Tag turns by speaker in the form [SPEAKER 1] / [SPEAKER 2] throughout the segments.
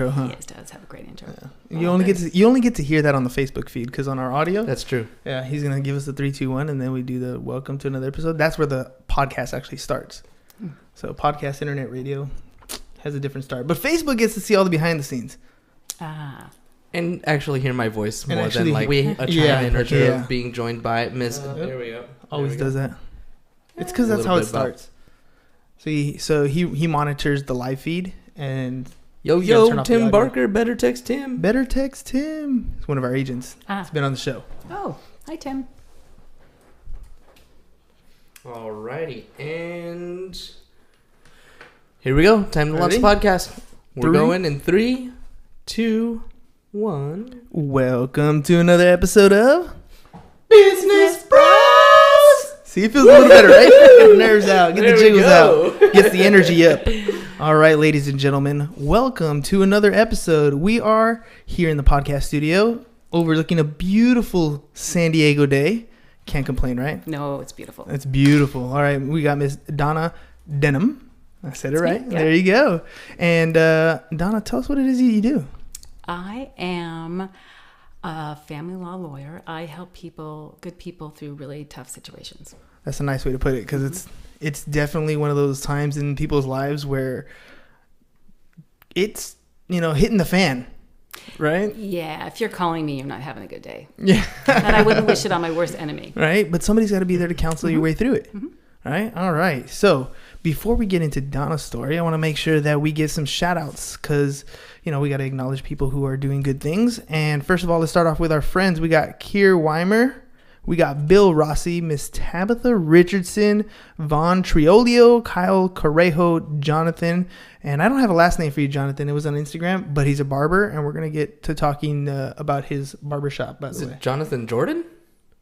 [SPEAKER 1] intro, huh?
[SPEAKER 2] He does have a great intro.
[SPEAKER 1] Yeah. You only get to hear that on the Facebook feed because on our audio,
[SPEAKER 3] That's true.
[SPEAKER 1] yeah, he's gonna give us the 3, 2, 1, and then we do the welcome to another episode. That's where the podcast actually starts. So podcast, internet, radio has a different start, but Facebook gets to see all the behind the scenes.
[SPEAKER 3] And actually hear my voice more
[SPEAKER 1] actually,
[SPEAKER 3] than like a chime-in or two of being joined by Miss. There we go.
[SPEAKER 1] Always does that. It's because that's how it starts. So he monitors the live feed and
[SPEAKER 3] Yo, Tim Barker, better text Tim.
[SPEAKER 1] Better text Tim. He's one of our agents. He's been on the show.
[SPEAKER 2] Oh, hi Tim.
[SPEAKER 3] Alrighty, and here we go. Time to launch the
[SPEAKER 1] Ready?
[SPEAKER 3] podcast. We're going in 3, 2, 1.
[SPEAKER 1] Welcome to another episode of
[SPEAKER 3] Business Bros.
[SPEAKER 1] See, it feels a little better, right? Get the nerves out. Get the jiggles out.
[SPEAKER 3] Go.
[SPEAKER 1] Gets the energy up. All right, ladies and gentlemen, welcome to another episode. We are here in the podcast studio overlooking a beautiful San Diego day. Can't complain, right?
[SPEAKER 2] No, it's beautiful.
[SPEAKER 1] It's beautiful. All right, we got Miss Donna Denham. I said it right.
[SPEAKER 2] Me, yeah.
[SPEAKER 1] There you go. And Donna, tell us what it is you do.
[SPEAKER 2] I am a family law lawyer. I help good people through really tough situations.
[SPEAKER 1] That's a nice way to put it because it's definitely one of those times in people's lives where it's, hitting the fan, right?
[SPEAKER 2] Yeah, if you're calling me, you're not having a good day.
[SPEAKER 1] Yeah.
[SPEAKER 2] And I wouldn't wish it on my worst enemy.
[SPEAKER 1] Right? But somebody's got to be there to counsel your way through it. Right? All right. So before we get into Donna's story, I want to make sure that we give some shout outs because, we got to acknowledge people who are doing good things. And first of all, let's start off with our friends. We got Kier Weimer. We got Bill Rossi, Miss Tabitha Richardson, Vaughn Triolio, Kyle Correjo, Jonathan. And I don't have a last name for you, Jonathan. It was on Instagram, but he's a barber. And we're going to get to talking about his barbershop, by the way.
[SPEAKER 3] Is it Jonathan Jordan?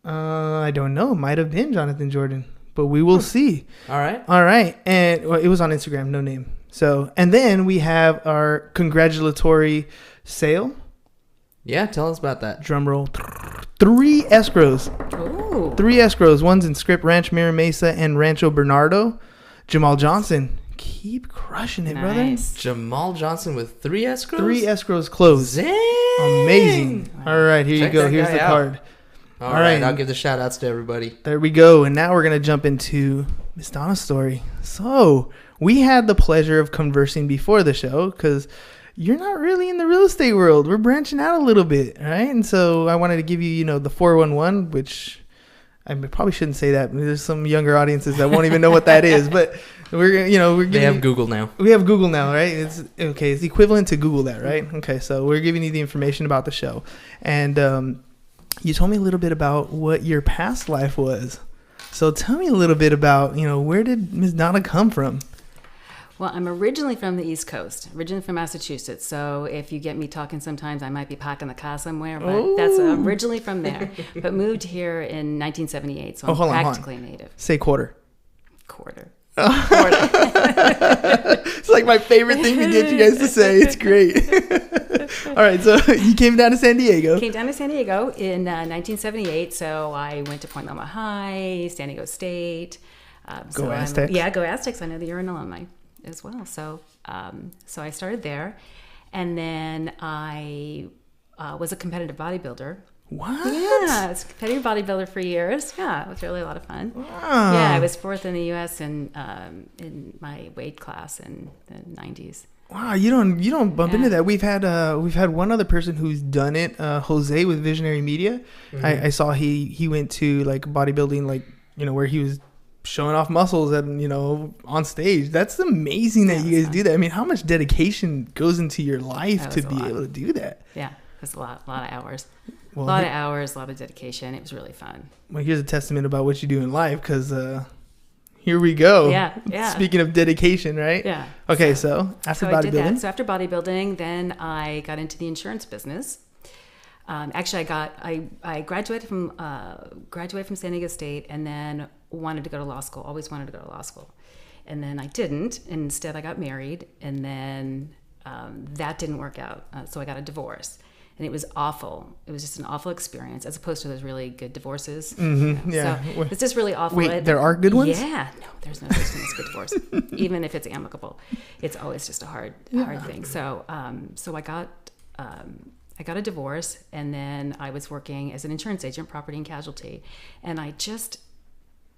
[SPEAKER 1] I don't know. Might have been Jonathan Jordan. But we will see.
[SPEAKER 3] All right.
[SPEAKER 1] And it was on Instagram, no name. So, and then we have our congratulatory sale.
[SPEAKER 3] Yeah, tell us about that.
[SPEAKER 1] Drum roll. 3 escrows.
[SPEAKER 2] Ooh.
[SPEAKER 1] 3 escrows. One's in Script Ranch, Mira Mesa, and Rancho Bernardo. Jamal Johnson. Keep crushing it,
[SPEAKER 2] Nice.
[SPEAKER 1] brother.
[SPEAKER 3] Jamal Johnson with 3 escrows?
[SPEAKER 1] 3 escrows closed.
[SPEAKER 3] Dang.
[SPEAKER 1] Amazing. All right, here
[SPEAKER 3] Check
[SPEAKER 1] you go.
[SPEAKER 3] that
[SPEAKER 1] Here's
[SPEAKER 3] guy
[SPEAKER 1] the
[SPEAKER 3] out.
[SPEAKER 1] card.
[SPEAKER 3] All right, I'll give the shout outs to everybody.
[SPEAKER 1] There we go. And now we're going to jump into Miss Donna's story. So we had the pleasure of conversing before the show because you're not really in the real estate world. We're branching out a little bit, right? And so I wanted to give you, the 411, which I probably shouldn't say that. There's some younger audiences that won't even know what that is. But we're giving
[SPEAKER 3] They have Google now.
[SPEAKER 1] We have Google now, right? It's okay. It's equivalent to Google that, right? Okay, so we're giving you the information about the show. And you told me a little bit about what your past life was. So tell me a little bit about, where did Ms. Donna come from?
[SPEAKER 2] Well, I'm originally from the East Coast, originally from Massachusetts. So if you get me talking sometimes, I might be parking the car somewhere, but that's originally from there. But moved here in 1978, so I'm practically native.
[SPEAKER 1] Say quarter.
[SPEAKER 2] Quarter.
[SPEAKER 1] It's like my favorite thing to get you guys to say. It's great. All right, so you came down to San Diego.
[SPEAKER 2] Came down to San Diego in 1978, so I went to Point Loma High, San Diego State.
[SPEAKER 1] Go Aztecs.
[SPEAKER 2] Go Aztecs. I know that you're an alumni as well. So so I started there, and then I was a competitive bodybuilder.
[SPEAKER 1] What?
[SPEAKER 2] Yeah, I was a competitive bodybuilder for years. Yeah, it was really a lot of fun.
[SPEAKER 1] Wow.
[SPEAKER 2] Yeah, I was 4th in the U.S. in my weight class in the 90s.
[SPEAKER 1] Wow, you don't bump into that. We've had one other person who's done it, Jose with Visionary Media. Mm-hmm. I saw he went to like bodybuilding, where he was showing off muscles and on stage. That's amazing that you guys do that. I mean, how much dedication goes into your life to be able to do that?
[SPEAKER 2] Yeah, it's a lot of hours.
[SPEAKER 1] Well,
[SPEAKER 2] a lot of hours, a lot of dedication. It was really fun.
[SPEAKER 1] Well, here's a testament about what you do in life because here we go.
[SPEAKER 2] Yeah.
[SPEAKER 1] Speaking of dedication, right?
[SPEAKER 2] Yeah.
[SPEAKER 1] Okay, so after bodybuilding.
[SPEAKER 2] I did that. So after bodybuilding, then I got into the insurance business. Actually, I graduated from San Diego State and then wanted to go to law school. Always wanted to go to law school, and then I didn't. Instead, I got married, and then that didn't work out. So I got a divorce. and it was awful. It was just an awful experience, as opposed to those really good divorces.
[SPEAKER 1] Yeah.
[SPEAKER 2] So it's just really awful.
[SPEAKER 1] Wait, there are good ones?
[SPEAKER 2] Yeah, no, there's no such thing as good divorce. Even if it's amicable, it's always just a hard thing. So, so I got a divorce, and then I was working as an insurance agent, property and casualty, and I just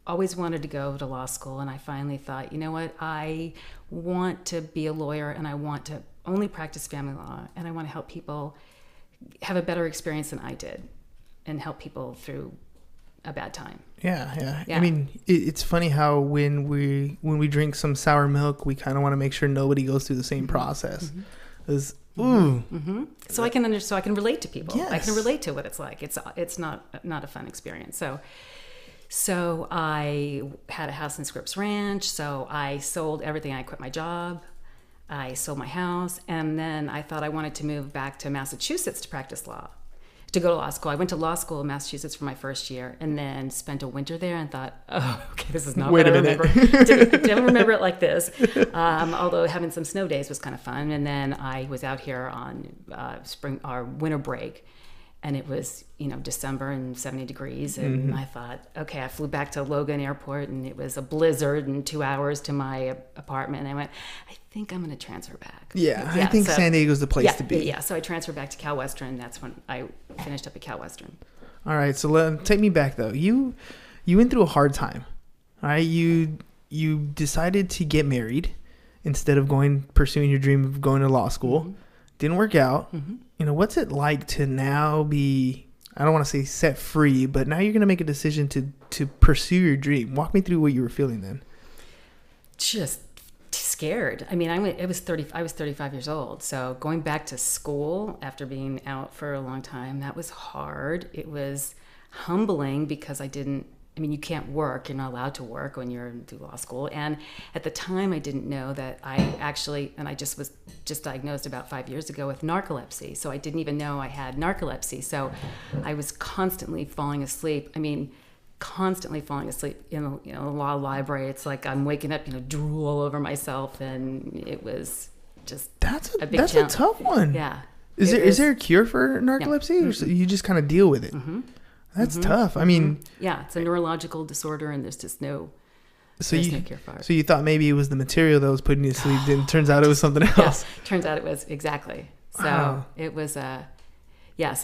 [SPEAKER 2] always wanted to go to law school. And I finally thought, you know what, I want to be a lawyer, and I want to only practice family law, and I want to help people have a better experience than I did, and help people through a bad time.
[SPEAKER 1] Yeah. I mean, it's funny how when we drink some sour milk, we kind of want to make sure nobody goes through the same process.
[SPEAKER 2] So I can relate to people.
[SPEAKER 1] Yes.
[SPEAKER 2] I can relate to what it's like. It's not a fun experience. So I had a house in Scripps Ranch. So I sold everything. I quit my job. I sold my house, and then I thought I wanted to move back to Massachusetts to practice law, to go to law school. I went to law school in Massachusetts for my first year, and then spent a winter there, and thought, oh, okay, this is not what I remember. Didn't remember it like this. Although having some snow days was kind of fun. And then I was out here on winter break, and it was, December and 70 degrees. And I thought, okay, I flew back to Logan Airport, and it was a blizzard, and 2 hours to my apartment. And I went, I think I'm going to transfer back.
[SPEAKER 1] Yeah, I think San Diego's the place to be.
[SPEAKER 2] Yeah, so I transferred back to Cal Western. That's when I finished up at Cal Western.
[SPEAKER 1] All right, so take me back, though. You went through a hard time. All right, you decided to get married instead of pursuing your dream of going to law school. Didn't work out. What's it like to now be, I don't want to say set free, but now you're going to make a decision to pursue your dream? Walk me through what you were feeling then.
[SPEAKER 2] Just scared. I mean, I was 35 years old. So going back to school after being out for a long time, that was hard. It was humbling because you can't work. You're not allowed to work when you're through law school. And at the time, I didn't know that I just was diagnosed about 5 years ago with narcolepsy. So I didn't even know I had narcolepsy. So I was constantly falling asleep. in the law library. It's like I'm waking up, drool all over myself. And it was just
[SPEAKER 1] that's
[SPEAKER 2] a big challenge.
[SPEAKER 1] A tough one.
[SPEAKER 2] Yeah.
[SPEAKER 1] Is there a cure for narcolepsy?
[SPEAKER 2] No.
[SPEAKER 1] Or you just kind of deal with it? That's tough. I mean,
[SPEAKER 2] yeah, it's a neurological disorder, and there's just no cure for it.
[SPEAKER 1] So you thought maybe it was the material that was putting you to sleep, then turns out it was something else.
[SPEAKER 2] Yeah, turns out it was exactly. So
[SPEAKER 1] Wow.
[SPEAKER 2] It was so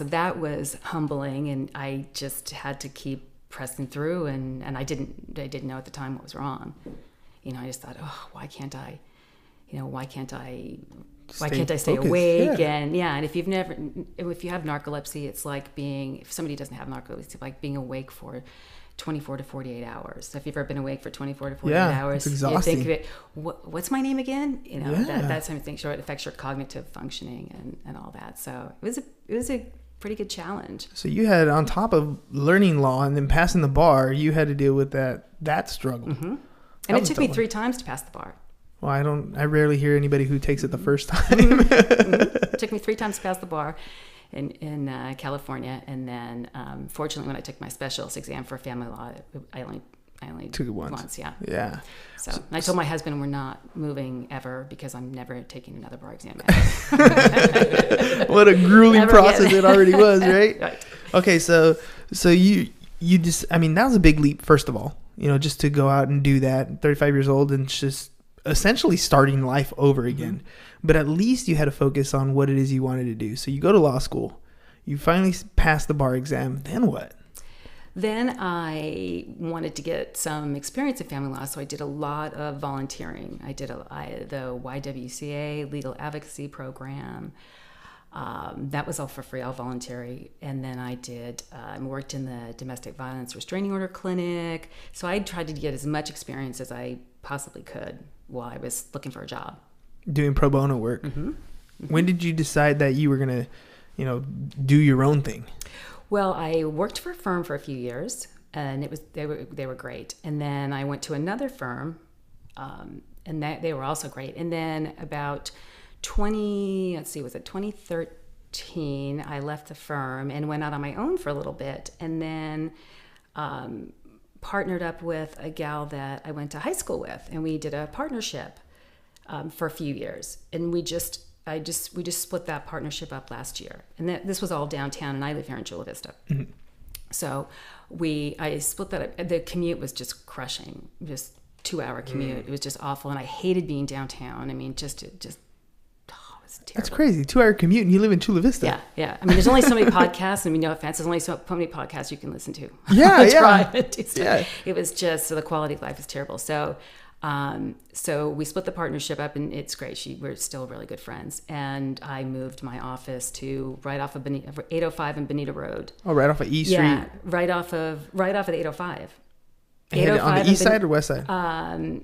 [SPEAKER 2] that was humbling, and I just had to keep pressing through, and I didn't know at the time what was wrong. I just thought, oh, why can't I stay awake?
[SPEAKER 1] Yeah.
[SPEAKER 2] And if you have narcolepsy, it's like if somebody doesn't have narcolepsy, it's like being awake for 24 to 48 hours. So if you've ever been awake for 24 to 48 hours,
[SPEAKER 1] it's exhausting.
[SPEAKER 2] You think of it, what's my name again? That's something. Sure, it affects your cognitive functioning and all that. So it was a pretty good challenge.
[SPEAKER 1] So you had, on top of learning law and then passing the bar, you had to deal with that struggle.
[SPEAKER 2] And it took me 3 times to pass the bar.
[SPEAKER 1] Well, I rarely hear anybody who takes it the first time.
[SPEAKER 2] It took me 3 times to pass the bar in California, and then fortunately, when I took my specialist exam for family law, I only
[SPEAKER 1] took it once. Yeah.
[SPEAKER 2] So I told my husband we're not moving ever because I'm never taking another bar exam.
[SPEAKER 1] What a grueling process it already was, right?
[SPEAKER 2] Right.
[SPEAKER 1] Okay, so you just, that was a big leap. First of all, just to go out and do that, 35 years old, and just essentially starting life over again. But at least you had to focus on what it is you wanted to do. So you go to law school, you finally pass the bar exam. Then what?
[SPEAKER 2] Then I wanted to get some experience in family law, so I did a lot of volunteering. I did the YWCA legal advocacy program. That was all for free, all voluntary. And then I worked in the domestic violence restraining order clinic. So I tried to get as much experience as I possibly could while I was looking for a job. Doing
[SPEAKER 1] pro bono work. When did you decide that you were going to, do your own thing?
[SPEAKER 2] Well, I worked for a firm for a few years, and they were great. And then I went to another firm, and they were also great. And then about 2013, I left the firm and went out on my own for a little bit, and then partnered up with a gal that I went to high school with, and we did a partnership for a few years. And we just we just split that partnership up last year, and this was all downtown, and I live here in Chula Vista. Mm-hmm. So I split that up. The commute was just crushing, just 2-hour commute. It was just awful, and I hated being downtown. I mean, it was terrible.
[SPEAKER 1] That's crazy. 2-hour commute, and you live in Chula Vista.
[SPEAKER 2] Yeah. I mean, there's only so many podcasts. I mean, no offense, there's only so many podcasts you can listen to.
[SPEAKER 1] Yeah.
[SPEAKER 2] It was just, so the quality of life is terrible. So we split the partnership up, and it's great. We're still really good friends. And I moved my office to right off of 805 and Bonita Road.
[SPEAKER 1] Oh, right off of E Street.
[SPEAKER 2] Yeah, right off of the 805.
[SPEAKER 1] On the east side or west side?
[SPEAKER 2] Well,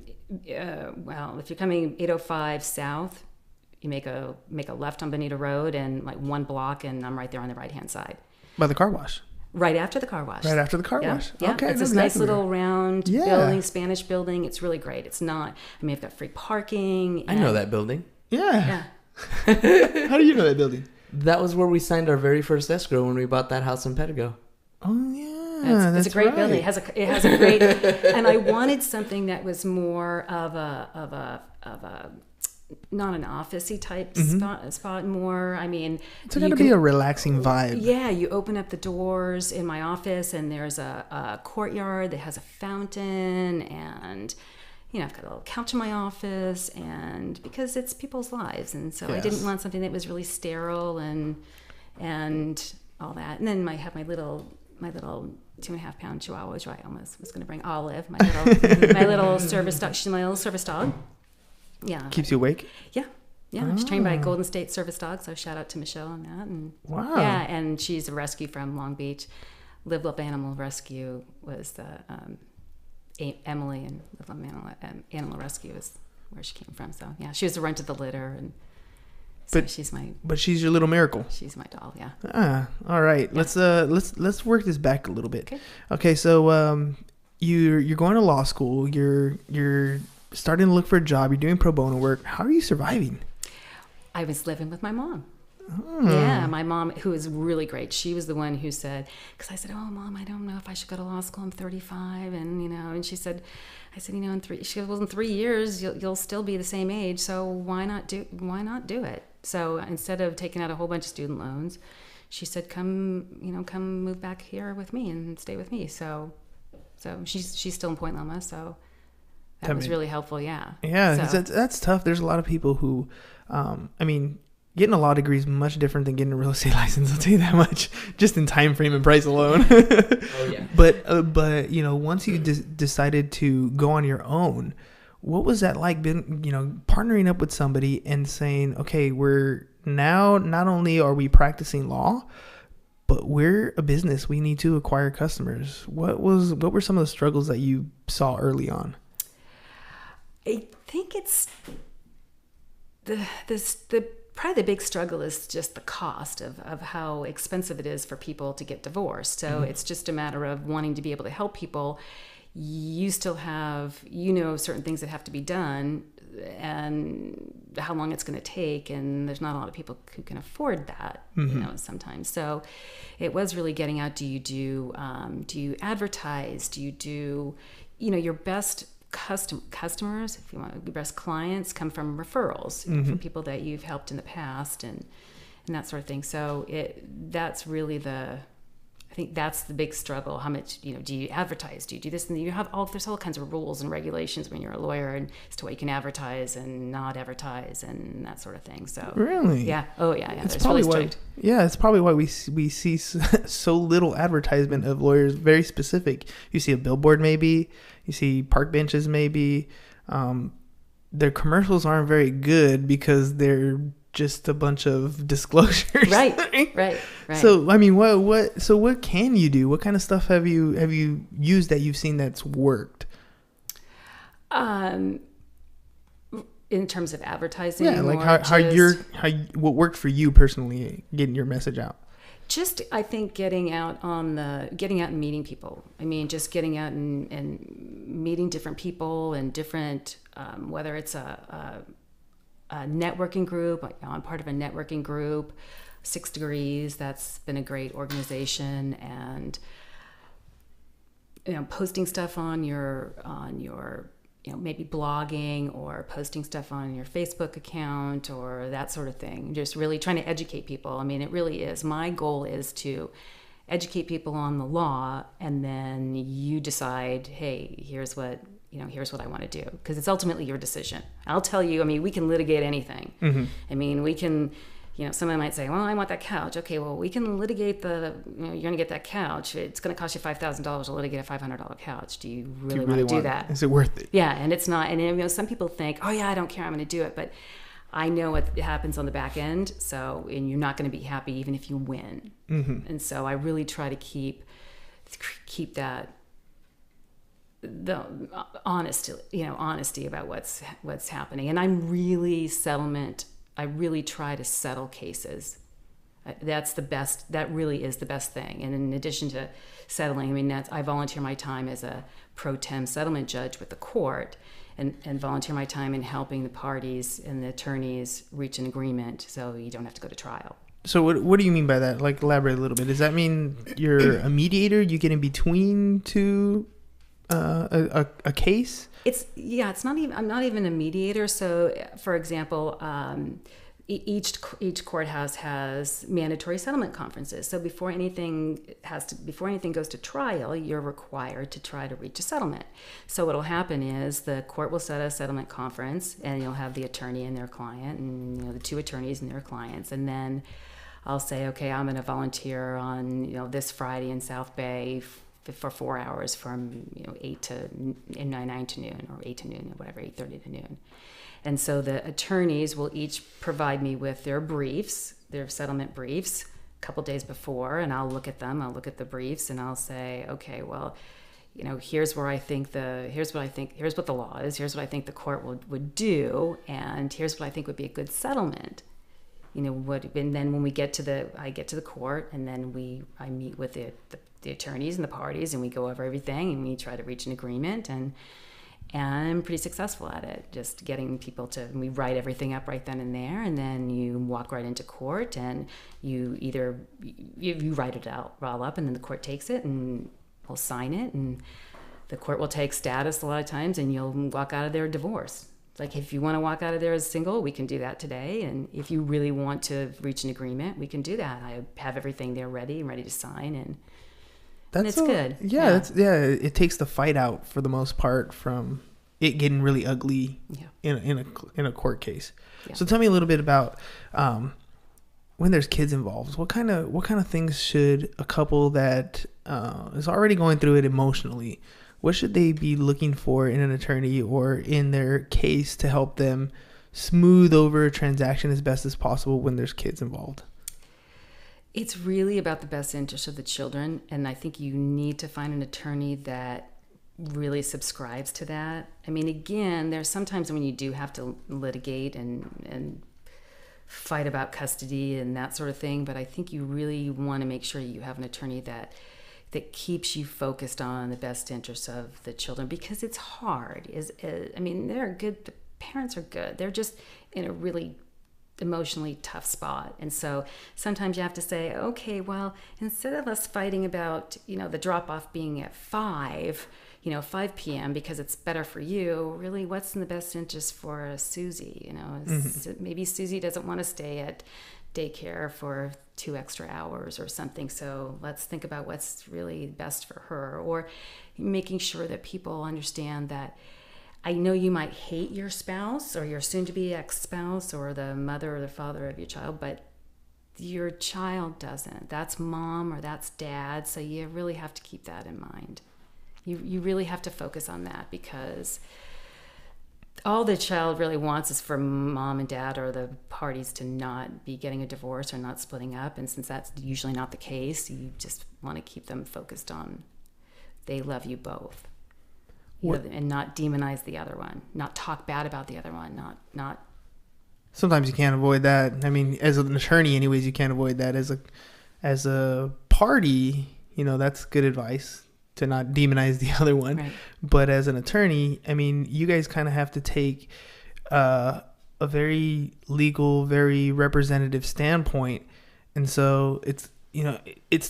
[SPEAKER 2] if you're coming 805 south, you make a left on Bonita Road, and like 1 block, and I'm right there on the right hand side.
[SPEAKER 1] By the car wash.
[SPEAKER 2] Right after the car wash.
[SPEAKER 1] Right after the car wash.
[SPEAKER 2] Yeah.
[SPEAKER 1] Okay.
[SPEAKER 2] It's this nice little round building, Spanish building. It's really great. It's not, I mean, I've got free parking.
[SPEAKER 3] I know that building.
[SPEAKER 1] Yeah. How do you know that building?
[SPEAKER 3] That was where we signed our very first escrow when we bought that house in Pedigo.
[SPEAKER 1] Oh, yeah.
[SPEAKER 2] It's a great building. It has a great, and I wanted something that was more of a not an office-y type spot more. I mean,
[SPEAKER 1] it's got to be a relaxing vibe.
[SPEAKER 2] Yeah, you open up the doors in my office, and there's a courtyard that has a fountain, and I've got a little couch in my office, and because it's people's lives, and so I didn't want something that was really sterile and all that. And then I have my little 2.5-pound Chihuahua, which I almost was going to bring Olive, my little service dog. She's my little service dog. Yeah.
[SPEAKER 1] Keeps you awake?
[SPEAKER 2] Yeah. Yeah. She's trained by a Golden State Service Dog, so shout out to Michelle on that. And
[SPEAKER 1] wow.
[SPEAKER 2] Yeah, and she's a rescue from Long Beach. Live Up Animal Rescue was the Emily, and Live Up Animal Rescue is where she came from. So yeah, she was the runt of the litter, and so
[SPEAKER 1] but she's your little miracle.
[SPEAKER 2] She's my doll. Yeah.
[SPEAKER 1] All right. Yeah. Let's work this back a little bit. Okay. So you're going to law school. You're starting to look for a job. You're doing pro bono work. How are you surviving?
[SPEAKER 2] I was living with my mom. Yeah, my mom, who is really great. She was the one who said, because I said, "Oh, Mom, I don't know if I should go to law school. I'm 35," and she said, in 3 years you'll still be the same age, so why not do it? So instead of taking out a whole bunch of student loans, she said, come move back here with me and stay with me. So she's still in Point Loma, so that was really helpful. Yeah.
[SPEAKER 1] Yeah, so that's tough. There's a lot of people who, getting a law degree is much different than getting a real estate license. I'll tell you that much, just in time frame and price alone.
[SPEAKER 3] Oh yeah.
[SPEAKER 1] But once you decided to go on your own, what was that like? Partnering up with somebody and saying, okay, we're now not only are we practicing law, but we're a business. We need to acquire customers. What were some of the struggles that you saw early on?
[SPEAKER 2] I think it's probably the big struggle is just the cost of how expensive it is for people to get divorced. So it's just a matter of wanting to be able to help people. You still have, certain things that have to be done and how long it's going to take. And there's not a lot of people who can afford that, sometimes. So it was really getting out. Do you advertise? Do you do, your best customers, if you want, your best clients come from referrals from people that you've helped in the past and that sort of thing. So that's really I think that's the big struggle. How much, do you advertise? Do you do this? And there's all kinds of rules and regulations when you're a lawyer and as to what you can advertise and not advertise and that sort of thing. So
[SPEAKER 1] really,
[SPEAKER 2] yeah, oh yeah,
[SPEAKER 1] it's probably strict. It's probably why we see so little advertisement of lawyers. Very specific. You see a billboard, maybe. You see park benches, maybe. Their commercials aren't very good because they're just a bunch of disclosures. Right. So, what can you do? What kind of stuff have you used that you've seen that's worked?
[SPEAKER 2] In terms of advertising?
[SPEAKER 1] Yeah, like what worked for you personally, getting your message out?
[SPEAKER 2] Just, I think getting out and meeting people. I mean, just getting out and meeting different people and different, whether it's a networking group. I'm part of a networking group, 6 Degrees. That's been a great organization, and posting stuff on your maybe blogging or posting stuff on your Facebook account or that sort of thing. Just really trying to educate people. I mean, it really is. My goal is to educate people on the law, and then you decide, hey, here's what I want to do, because it's ultimately your decision. I'll tell you, I mean, we can litigate anything. Mm-hmm. I mean, we can, someone might say, well, I want that couch. Okay, well, we can litigate you're going to get that couch. It's going to cost you $5,000 to litigate a $500 couch. Do you really want to do that?
[SPEAKER 1] Is it worth it?
[SPEAKER 2] Yeah, and it's not. And some people think, oh yeah, I don't care, I'm going to do it. But I know what happens on the back end. And you're not going to be happy even if you win. Mm-hmm. And so I really try to keep that, the honesty about what's happening. And I'm really I really try to settle cases. That's the best. That really is the best thing. And in addition to settling, I mean, I volunteer my time as a pro tem settlement judge with the court, and volunteer my time in helping the parties and the attorneys reach an agreement, so you don't have to go to trial.
[SPEAKER 1] So what do you mean by that? Like, elaborate a little bit. Does that mean you're a mediator? You get in between two a case? It's
[SPEAKER 2] not even. I'm not even a mediator. So, for example, each courthouse has mandatory settlement conferences. So before anything goes to trial, you're required to try to reach a settlement. So what'll happen is the court will set a settlement conference, and you'll have the attorney and their client, and the two attorneys and their clients, and then I'll say, okay, I'm going to volunteer on this Friday in South Bay for 4 hours from 9 to noon, or 8 to noon, or whatever, 8:30 to noon. And so the attorneys will each provide me with their briefs, their settlement briefs, a couple days before, and I'll look at them. I'll look at the briefs, and I'll say, okay, well, here's what the law is. Here's what I think the court would do, and here's what I think would be a good settlement. And then when I get to the court, and then I meet with the attorneys and the parties, and we go over everything, and we try to reach an agreement, and I'm pretty successful at it, just getting people we write everything up right then and there, and then you walk right into court, and you write it all up, and then the court takes it and will sign it, and the court will take status a lot of times, and you'll walk out of there divorced. Like, if you want to walk out of there as single, we can do that today. And if you really want to reach an agreement, we can do that. I have everything there ready to sign, and it's good.
[SPEAKER 1] Yeah, it takes the fight out for the most part from it getting really ugly in a court case. Yeah. So tell me a little bit about when there's kids involved. What kind of things should a couple that is already going through it emotionally, what should they be looking for in an attorney or in their case to help them smooth over a transaction as best as possible when there's kids involved?
[SPEAKER 2] It's really about the best interest of the children, and I think you need to find an attorney that really subscribes to that. I mean, again, there's sometimes when you do have to litigate and fight about custody and that sort of thing, but I think you really want to make sure you have an attorney that keeps you focused on the best interests of the children, because it's hard. They're good. The parents are good. They're just in a really emotionally tough spot. And so sometimes you have to say, okay, well, instead of us fighting about, the drop off being at 5 p.m. because it's better for you, really what's in the best interest for Susie? Mm-hmm. Maybe Susie doesn't want to stay at daycare for 2 extra hours or something, so let's think about what's really best for her. Or making sure that people understand that I know you might hate your spouse or your soon-to-be ex-spouse or the mother or the father of your child, but your child doesn't. That's mom or that's dad, so you really have to keep that in mind. You really have to focus on that, because all the child really wants is for mom and dad or the parties to not be getting a divorce or not splitting up. And since that's usually not the case, you just want to keep them focused on they love you both. And not demonize the other one, not talk bad about the other one, not.
[SPEAKER 1] Sometimes you can't avoid that. I mean, as an attorney anyways, you can't avoid that. As a party, that's good advice to not demonize the other one. Right. But as an attorney, I mean, you guys kind of have to take a very legal, very representative standpoint. And so it's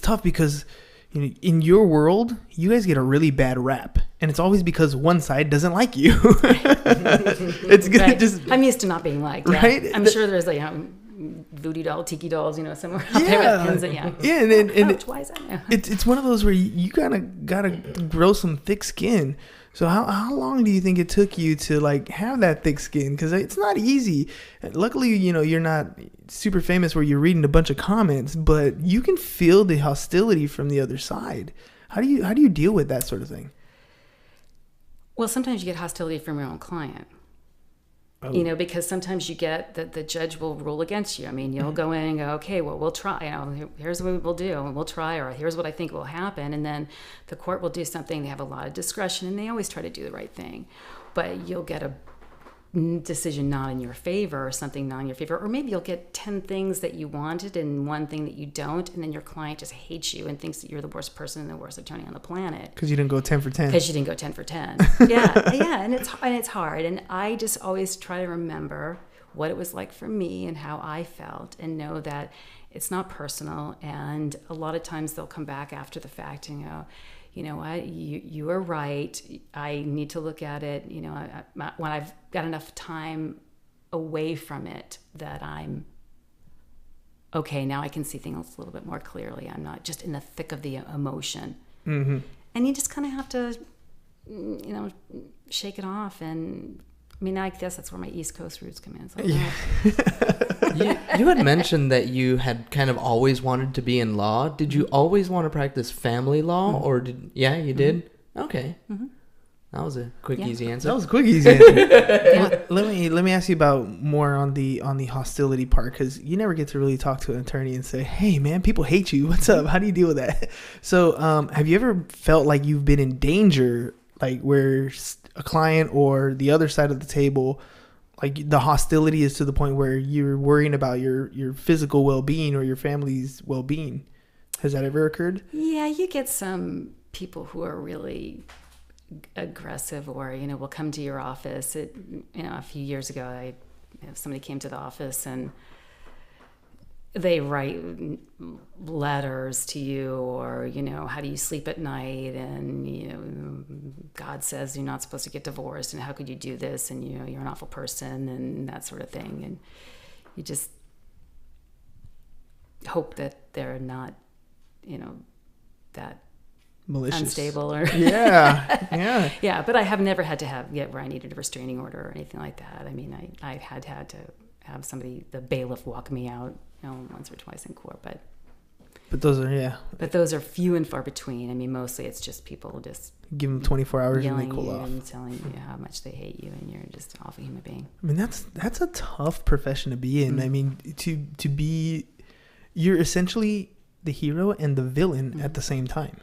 [SPEAKER 1] tough because, in your world, you guys get a really bad rap, and it's always because one side doesn't like you. It's gonna
[SPEAKER 2] right.
[SPEAKER 1] just.
[SPEAKER 2] I'm used to not being liked. Yeah.
[SPEAKER 1] Right?
[SPEAKER 2] I'm sure there's like voodoo doll, tiki dolls, somewhere out there with pins.
[SPEAKER 1] Yeah, and
[SPEAKER 2] why is that? Yeah.
[SPEAKER 1] it's one of those where you gotta grow some thick skin. So how long do you think it took you to like have that thick skin? Because it's not easy. Luckily, you're not super famous where you're reading a bunch of comments, but you can feel the hostility from the other side. How do you deal with that sort of thing?
[SPEAKER 2] Well, sometimes you get hostility from your own client.
[SPEAKER 1] Oh.
[SPEAKER 2] Because sometimes you get that the judge will rule against you. I mean, you'll go in and go, okay, well, we'll try. Here's what we'll do, and we'll try, or here's what I think will happen. And then the court will do something. They have a lot of discretion, and they always try to do the right thing. But you'll get a decision not in your favor, or something not in your favor, or maybe you'll get 10 things that you wanted and one thing that you don't, and then your client just hates you and thinks that you're the worst person and the worst attorney on the planet
[SPEAKER 1] Because you didn't go 10 for 10.
[SPEAKER 2] because you didn't go 10 for 10. Yeah, and it's hard, and I just always try to remember what it was like for me and how I felt, and know that it's not personal. And a lot of times they'll come back after the fact and go, you know what, you were right. I need to look at it, when I've got enough time away from it that I'm okay, now I can see things a little bit more clearly. I'm not just in the thick of the emotion.
[SPEAKER 1] Mm-hmm.
[SPEAKER 2] And you just kind of have to, shake it off. And I mean, I guess that's where my East Coast roots come in. So
[SPEAKER 3] You had mentioned that you had kind of always wanted to be in law. Did you always want to practice family law, or did you did? Okay.
[SPEAKER 2] Mm-hmm.
[SPEAKER 3] That was a quick, easy answer.
[SPEAKER 1] That was a quick, easy answer. Let me ask you about more on the hostility part, because you never get to really talk to an attorney and say, "Hey, man, people hate you. What's up? How do you deal with that?" So, have you ever felt like you've been in danger, like where a client or the other side of the table, like the hostility is to the point where you're worrying about your physical well-being or your family's well-being? Has that ever occurred?
[SPEAKER 2] Yeah, you get some people who are really aggressive, or will come to your office. A few years ago, somebody came to the office and they write letters to you, or how do you sleep at night, and God says you're not supposed to get divorced, and how could you do this, and you're an awful person, and that sort of thing. And you just hope that they're not that
[SPEAKER 1] Malicious.
[SPEAKER 2] unstable, or
[SPEAKER 1] yeah.
[SPEAKER 2] But I have never had to get where I needed a restraining order or anything like that. I mean, I had to have somebody, the bailiff, walk me out once or twice in court, but those are few and far between. I mean, mostly it's just people just
[SPEAKER 1] give them 24 hours and they
[SPEAKER 2] yelling
[SPEAKER 1] cool
[SPEAKER 2] at you
[SPEAKER 1] off
[SPEAKER 2] and telling you how much they hate you, and you're just an awful human being.
[SPEAKER 1] I mean, that's a tough profession to be in. I mean, to be, you're essentially the hero and the villain at the same time.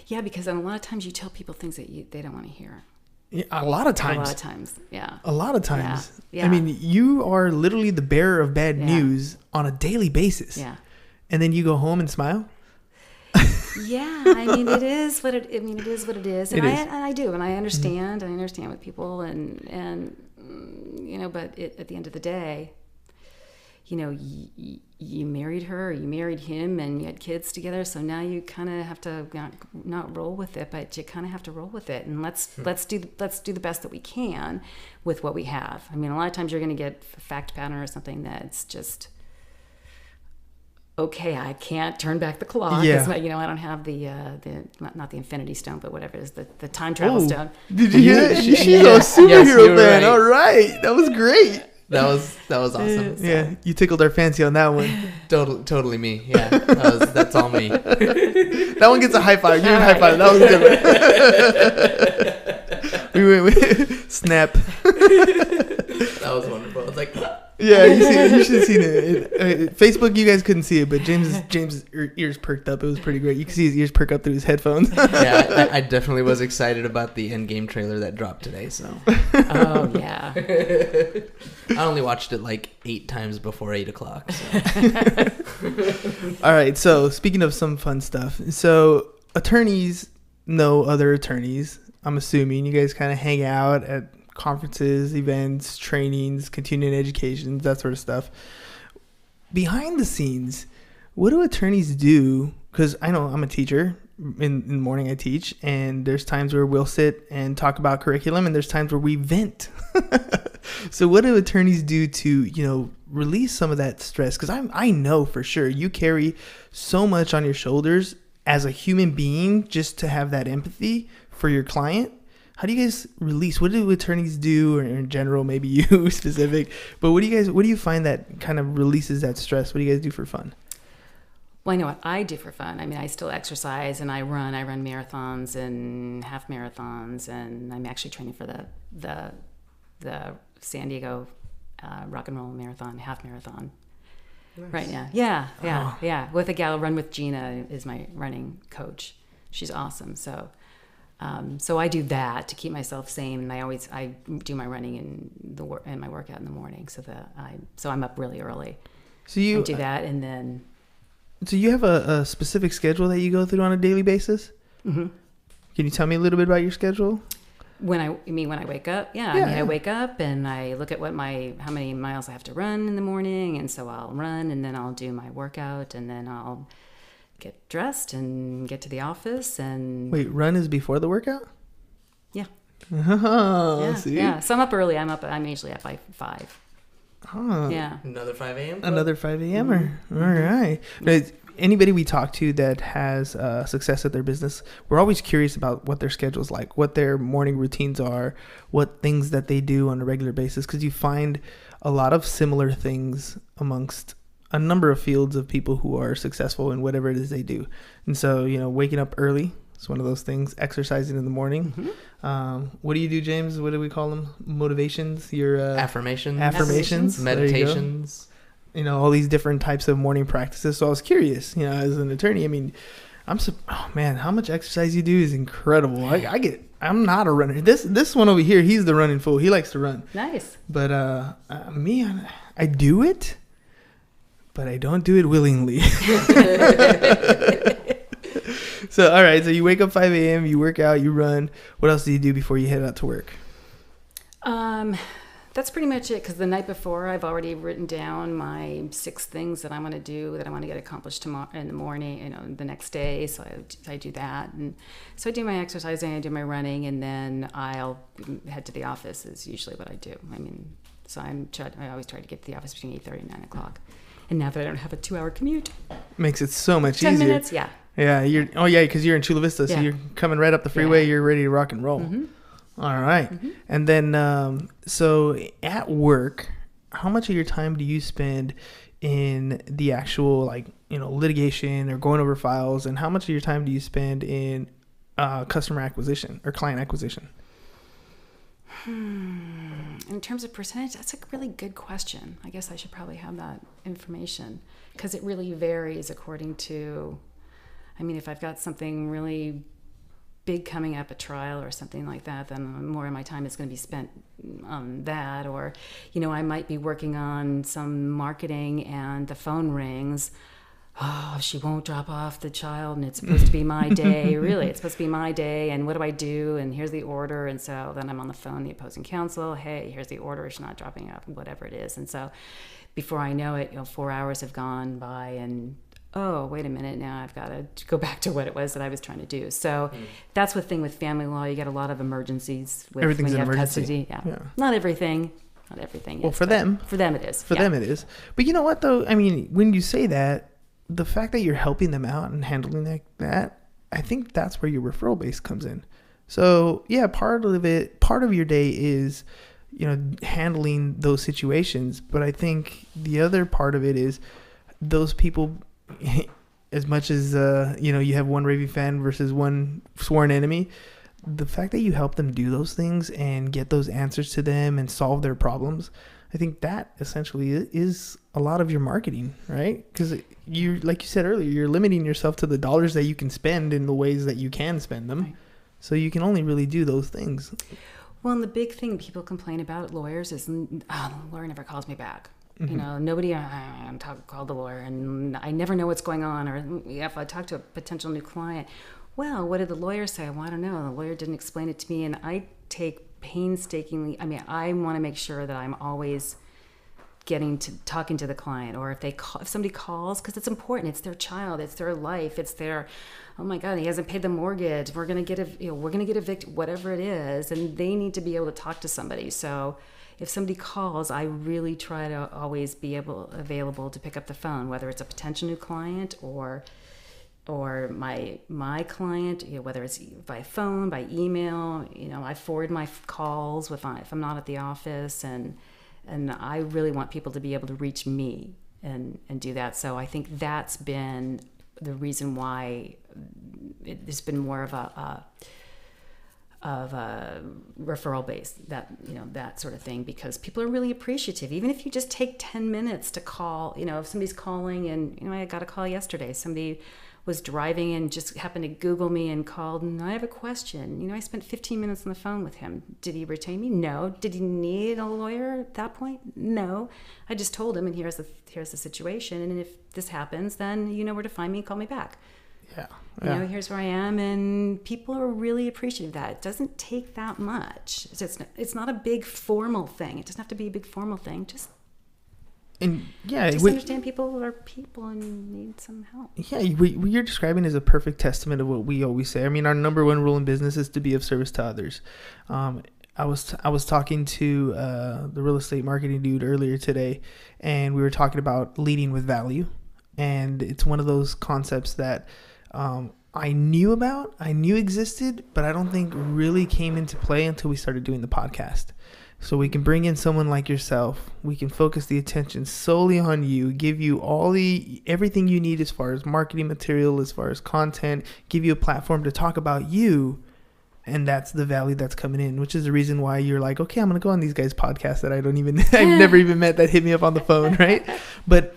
[SPEAKER 2] Yeah, because a lot of times you tell people things that they don't want to hear.
[SPEAKER 1] Yeah, a lot of times.
[SPEAKER 2] Yeah.
[SPEAKER 1] A lot of times.
[SPEAKER 2] Yeah.
[SPEAKER 1] I mean, you are literally the bearer of bad news on a daily basis.
[SPEAKER 2] Yeah.
[SPEAKER 1] And then you go home and smile?
[SPEAKER 2] Yeah, I mean, it is what it is. And I do, and I understand.
[SPEAKER 1] Mm-hmm.
[SPEAKER 2] I understand with people, and but at the end of the day, you married her, or you married him, and you had kids together. So now you kind of have to not roll with it, but you kind of have to roll with it. And let's do the best that we can with what we have. I mean, a lot of times you're going to get a fact pattern or something that's just okay. I can't turn back the clock.
[SPEAKER 1] Yeah.
[SPEAKER 2] I don't have the not the Infinity Stone, but whatever it is, the time travel stone.
[SPEAKER 1] Did you hear that? She's a superhero fan. Right. All right, that was great.
[SPEAKER 3] That was awesome.
[SPEAKER 1] Yeah, you tickled our fancy on that one.
[SPEAKER 3] Totally me. Yeah, that's all me.
[SPEAKER 1] That one gets a high five. Give me a high five. That was good. we went snap.
[SPEAKER 3] That was wonderful. It's like,
[SPEAKER 1] yeah, you should have seen it. Facebook, you guys couldn't see it, but James' ears perked up. It was pretty great. You could see his ears perk up through his headphones.
[SPEAKER 3] Yeah, I definitely was excited about the Endgame trailer that dropped today. So.
[SPEAKER 2] Oh yeah.
[SPEAKER 3] I only watched it like 8 times before 8 o'clock. So.
[SPEAKER 1] All right. So speaking of some fun stuff, so attorneys know other attorneys. I'm assuming you guys kind of hang out at conferences, events, trainings, continuing education, that sort of stuff. Behind the scenes, what do attorneys do? Because I know I'm a teacher. In the morning I teach, and there's times where we'll sit and talk about curriculum, and there's times where we vent. So what do attorneys do to, release some of that stress? Because I know for sure you carry so much on your shoulders as a human being, just to have that empathy for your client. How do you guys release? What do attorneys do, or in general, maybe you specific, but what do you find that kind of releases that stress? What do you guys do for fun?
[SPEAKER 2] Well, I know what I do for fun. I mean, I still exercise and I run marathons and half marathons, and I'm actually training for the San Diego rock and roll marathon, half marathon. Nice. Right now. Yeah. With a gal, Run with Gina is my running coach. She's awesome. So I do that to keep myself sane, and I do my running and my workout in the morning, so I'm up really early.
[SPEAKER 1] So you
[SPEAKER 2] do that, and then.
[SPEAKER 1] So you have a specific schedule that you go through on a daily basis? Mm-hmm. Can you tell me a little bit about your schedule?
[SPEAKER 2] When I wake up? Yeah. I wake up and I look at how many miles I have to run in the morning, and so I'll run, and then I'll do my workout, and then I'll get dressed and get to the office. And
[SPEAKER 1] wait, run is before the workout?
[SPEAKER 2] Yeah.
[SPEAKER 1] Oh,
[SPEAKER 2] yeah.
[SPEAKER 1] See?
[SPEAKER 2] Yeah. So I'm up early. I'm usually up by 5.
[SPEAKER 1] Oh.
[SPEAKER 2] Yeah.
[SPEAKER 3] Another 5 a.m.?
[SPEAKER 1] Another 5 a.m.er. Mm-hmm. All right. But anybody we talk to that has success at their business, we're always curious about what their schedule's like, what their morning routines are, what things that they do on a regular basis, because you find a lot of similar things amongst a number of fields of people who are successful in whatever it is they do. And so, waking up early is one of those things, exercising in the morning. Mm-hmm. What do you do, James? What do we call them? Motivations? Your affirmations,
[SPEAKER 3] meditations.
[SPEAKER 1] All these different types of morning practices. So I was curious, as an attorney, I mean, how much exercise you do is incredible. I'm not a runner. This one over here, he's the running fool. He likes to run.
[SPEAKER 2] Nice.
[SPEAKER 1] But me, I do it, but I don't do it willingly. So, all right. So you wake up 5 a.m., you work out, you run. What else do you do before you head out to work?
[SPEAKER 2] That's pretty much it, because the night before I've already written down my 6 things that I want to do, that I want to get accomplished tomorrow in the morning, the next day. So I do that. And so I do my exercising, I do my running, and then I'll head to the office is usually what I do. I mean, so I always try to get to the office between 8:30 and 9 o'clock. And now that I don't have a 2-hour commute.
[SPEAKER 1] Makes it so much
[SPEAKER 2] 10
[SPEAKER 1] easier.
[SPEAKER 2] 10 minutes, yeah.
[SPEAKER 1] Yeah, because you're in Chula Vista, so you're coming right up the freeway, you're ready to rock and roll. Mm-hmm. All right. Mm-hmm. And then, so at work, how much of your time do you spend in the actual, litigation or going over files, and how much of your time do you spend in customer acquisition or client acquisition?
[SPEAKER 2] In terms of percentage, that's a really good question. I guess I should probably have that information, because it really varies according to, if I've got something really big coming up, a trial or something like that, then more of my time is going to be spent on that. Or, I might be working on some marketing and the phone rings. Oh, she won't drop off the child, and it's supposed to be my day. Really, it's supposed to be my day, and what do I do? And here's the order. And so then I'm on the phone, the opposing counsel. Hey, here's the order. She's not dropping off, whatever it is. And so before I know it, 4 hours have gone by, and oh, wait a minute, now I've got to go back to what it was that I was trying to do. So that's the thing with family law. You get a lot of emergencies when you have custody. Yeah. Not everything.
[SPEAKER 1] Well, for them it is. For them it is. But you know what, though? When you say that, the fact that you're helping them out and handling that, I think that's where your referral base comes in. So, yeah, part of your day is, handling those situations. But I think the other part of it is those people, as much as, you have one raving fan versus one sworn enemy, the fact that you help them do those things and get those answers to them and solve their problems, I think that essentially is a lot of your marketing, right? Because you, like you said earlier, you're limiting yourself to the dollars that you can spend in the ways that you can spend them. Right. So you can only really do those things. Well,
[SPEAKER 2] and the big thing people complain about lawyers is, the lawyer never calls me back. Mm-hmm. Nobody, I'm called the lawyer, and I never know what's going on. Or if I talk to a potential new client, well, what did the lawyer say? Well, I don't know. The lawyer didn't explain it to me, and I take painstakingly. I want to make sure that I'm always talking to the client, or if somebody calls, because it's important, it's their child, it's their life, it's their, oh my God, he hasn't paid the mortgage, we're gonna get evicted, whatever it is, and they need to be able to talk to somebody. So if somebody calls, I really try to always be available to pick up the phone, whether it's a potential new client or my client, whether it's by phone, by email. I forward my calls if I'm not at the office, and I really want people to be able to reach me and do that. So I think that's been the reason why it's been more of a referral base, that sort of thing, because people are really appreciative. Even if you just take 10 minutes to call, if somebody's calling, and I got a call yesterday, somebody was driving and just happened to Google me and called, and I have a question. I spent 15 minutes on the phone with him. Did he retain me? No. Did he need a lawyer at that point? No. I just told him, and here's the situation, and if this happens, then you know where to find me, call me back.
[SPEAKER 1] Yeah.
[SPEAKER 2] Here's where I am, and people are really appreciative of that. It doesn't take that much. It's not a big formal thing. It doesn't have to be a big formal thing. Just understand people are people and need some help. Yeah,
[SPEAKER 1] what you're describing is a perfect testament of what we always say. I mean, our number one rule in business is to be of service to others. I was talking to the real estate marketing dude earlier today, and we were talking about leading with value. And it's one of those concepts that I knew existed, but I don't think really came into play until we started doing the podcast. So we can bring in someone like yourself. We can focus the attention solely on you, give you everything you need as far as marketing material, as far as content, give you a platform to talk about you. And that's the value that's coming in, which is the reason why you're like, okay, I'm going to go on these guys' podcasts that I've never even met, that hit me up on the phone, right? But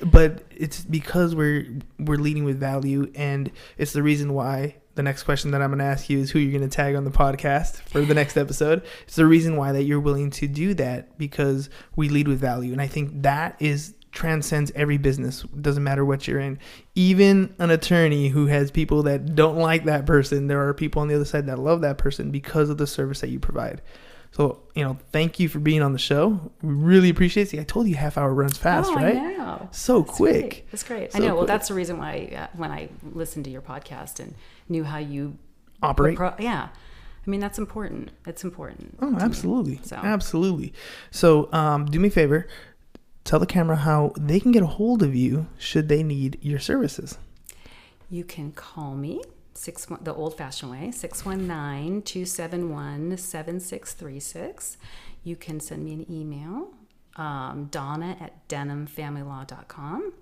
[SPEAKER 1] it's because we're leading with value, and it's the reason why the next question that I'm going to ask you is who you're going to tag on the podcast for the next episode. It's the reason why that you're willing to do that, because we lead with value. And I think that transcends every business. Doesn't matter what you're in. Even an attorney who has people that don't like that person, there are people on the other side that love that person because of the service that you provide. So, thank you for being on the show. We really appreciate it. See, I told you half hour runs fast, right?
[SPEAKER 2] I know.
[SPEAKER 1] So that's quick.
[SPEAKER 2] Great. That's great. I know. Well, that's the reason why when I listened to your podcast and knew how you
[SPEAKER 1] operate.
[SPEAKER 2] I mean, that's important. It's important.
[SPEAKER 1] Oh, absolutely. Absolutely. So, do me a favor. Tell the camera how they can get a hold of you should they need your services.
[SPEAKER 2] You can call me, the old-fashioned way, 619-271-7636. You can send me an email, Donna@denhamfamilylaw.com.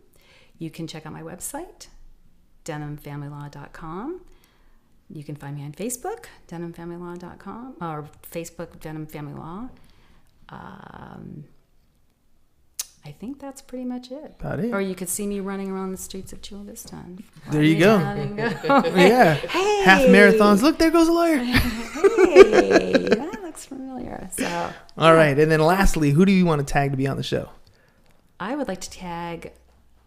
[SPEAKER 2] You can check out my website, denhamfamilylaw.com. You can find me on Facebook, denhamfamilylaw.com, or Facebook, Denham Family Law. I think that's pretty much it. About it. Or you could see me running around the streets of Chula Vista.
[SPEAKER 1] There you go. Yeah.
[SPEAKER 2] Hey.
[SPEAKER 1] Half marathons. Look, there goes a lawyer.
[SPEAKER 2] Hey, that looks familiar. So.
[SPEAKER 1] All right. And then lastly, who do you want to tag to be on the show?
[SPEAKER 2] I would like to tag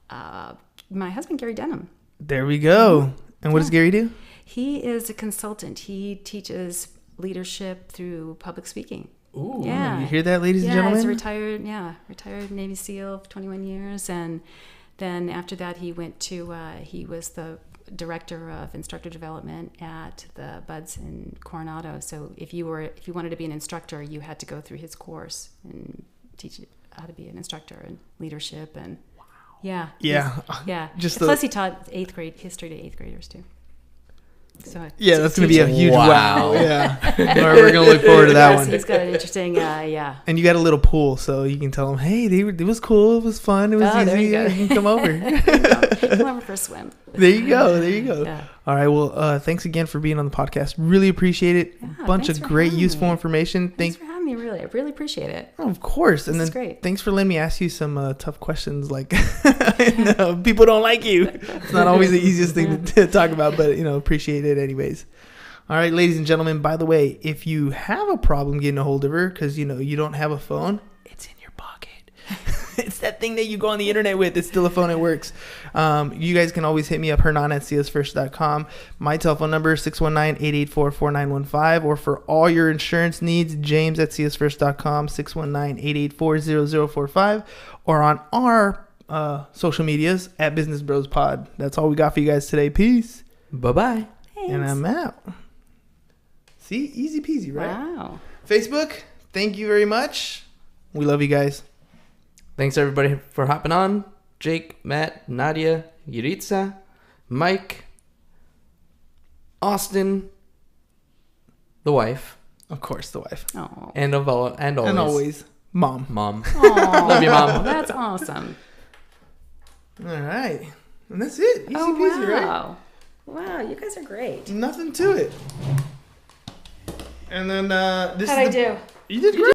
[SPEAKER 2] my husband, Gary Denham.
[SPEAKER 1] There we go. And what does Gary do?
[SPEAKER 2] He is a consultant. He teaches leadership through public speaking.
[SPEAKER 1] Ooh, yeah. You hear that, ladies and gentlemen?
[SPEAKER 2] He's retired Navy SEAL for 21 years. And then after that, he went to, he was the director of instructor development at the Buds in Coronado. So if you wanted to be an instructor, you had to go through his course and teach how to be an instructor and leadership. And yeah. Plus he taught 8th grade history to 8th graders too. So
[SPEAKER 1] that's going to be a huge wow. Yeah. We're going to look forward to that one.
[SPEAKER 2] He's got an interesting,
[SPEAKER 1] And you got a little pool, so you can tell them, hey, it was cool. It was fun. It was easy.
[SPEAKER 2] There you go.
[SPEAKER 1] You can come over.
[SPEAKER 2] Come over for a swim.
[SPEAKER 1] There you go. Yeah. All right. Well, thanks again for being on the podcast. Really appreciate it.
[SPEAKER 2] Yeah,
[SPEAKER 1] bunch of great, useful information.
[SPEAKER 2] Thanks for having me. Really, I really appreciate it.
[SPEAKER 1] Oh, of course. And
[SPEAKER 2] this
[SPEAKER 1] then
[SPEAKER 2] is great.
[SPEAKER 1] Thanks for letting me ask you some tough questions. Like, people don't like you. It's not always the easiest thing to talk about, but appreciate it anyways. All right, ladies and gentlemen. By the way, if you have a problem getting a hold of her because you don't have a phone, it's in your pocket. It's that thing that you go on the internet with. It's still a phone. It works. You guys can always hit me up, hernan@csfirst.com. My telephone number is 619-884-4915. Or for all your insurance needs, james@csfirst.com, 619-884-0045. Or on our social medias, @Business Bros Pod. That's all we got for you guys today. Peace.
[SPEAKER 3] Bye-bye.
[SPEAKER 1] And I'm out. See? Easy peasy, right?
[SPEAKER 2] Wow.
[SPEAKER 1] Facebook, thank you very much. We love you guys.
[SPEAKER 3] Thanks everybody for hopping on. Jake, Matt, Nadia, Yuritsa, Mike, Austin, the wife,
[SPEAKER 1] Of course, the wife.
[SPEAKER 2] Oh.
[SPEAKER 3] and always,
[SPEAKER 1] And always, Mom.
[SPEAKER 3] Mom.
[SPEAKER 2] Aw,
[SPEAKER 3] Love you, Mom.
[SPEAKER 2] That's awesome.
[SPEAKER 1] All right. And that's it. Easy
[SPEAKER 2] Oh,
[SPEAKER 1] peasy, right?
[SPEAKER 2] wow. Wow, you guys are great.
[SPEAKER 1] Nothing to it. And then this
[SPEAKER 2] How'd I
[SPEAKER 1] is
[SPEAKER 2] do?
[SPEAKER 1] You did great.